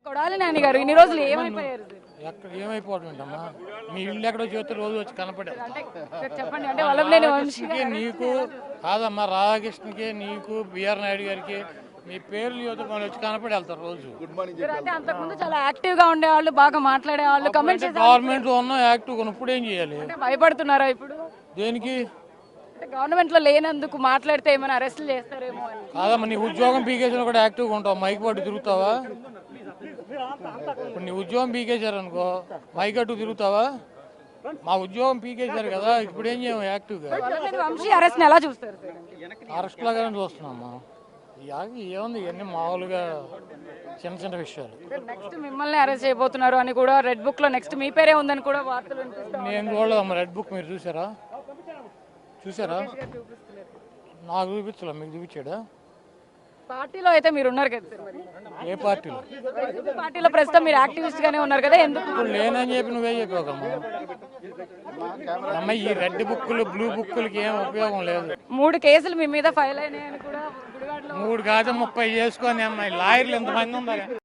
కొడాలి నాని గారు ఇన్ని రోజులు ఏమైపోయారు సార్? ఎక్కడ ఏమైపోవడం ఏంటమ్మా, మీ ఇల్లు ఎక్కడో చేస్తే రోజు వచ్చి కనపడే అంటే సార్ చెప్పండి, అంటే వల్లభనేని వంశీ గారు నీకు కాదమ్మా, రాధాకృష్ణకి నీకు బిఆర్ నాయుడు గారికి మీ పేర్లు యువత వాళ్ళు వచ్చి కనపడి వెళ్తారు రోజు. సార్ అంటే అంతకుముందు చాలా యాక్టివ్ గా ఉండేవాళ్ళు, బాగా మాట్లాడేవాళ్ళు, కమెంట్స్ గవర్నమెంట్ లో ఉన్న యాక్టివ్ ఇప్పుడు ఏం చేయాలి? అంటే భయపడుతున్నారా ఇప్పుడు? దేనికి? అంటే గవర్నమెంట్ లో లేనందుకు మాట్లాడితే ఏమైనా అరెస్టులు చేస్తారేమో అని. కాదమ్మా, నీ ఉద్యోగం పీకేసిన కూడా యాక్టివ్గా ఉంటావు, మైక్ పట్టు తిరుగుతావా? ఇప్పుడు నీ ఉద్యోగం పీకేశారు అనుకో, మైక్ అట్టు తిరుగుతావా? మా ఉద్యోగం పీకేశారు కదా, ఇప్పుడు ఏం చేయము యాక్టివ్గా. వల్లభనేని వంశీ అరెస్ట్ ని ఎలా చూస్తారు సార్? అరెస్ట్ లాగానే చూస్తున్నామ్మా. ఏముంది, ఇవన్నీ మామూలుగా చిన్న చిన్న విషయాలు. నెక్స్ట్ మిమ్మల్ని అరెస్ట్ చేయబోతున్నారు అని కూడా రెడ్ బుక్ లో నెక్స్ట్ మీ పేరే ఉందని కూడా వార్తలు వినిపిస్తాయి. నేను చూడలేదమ్మా రెడ్ బుక్, మీరు చూసారా? నాకు చూపించలే, మీకు చూపించాడా? పార్టీలో అయితే మీరు ఉన్నారు కదా సార్, మరి ఏ పార్టీలో? వైసీపీ పార్టీలో ప్రస్తుతం మీరు యాక్టివిస్ట్ గానే ఉన్నారు కదా, ఎందుకు? ఇప్పుడు లేనని చెప్పి నువ్వే చెప్పావమ్మా. అమ్మ, ఈ రెడ్ బుక్కులు బ్లూ బుక్కులకి ఏం ఉపయోగం లేదు. 3 కేసులు మీ మీద ఫైల్ అయినాయని కూడా గుడివాడలో 3 కాదు 30 చేసుకొని అమ్మాయి లాయర్లు ఎంతమంది ఉన్నారు?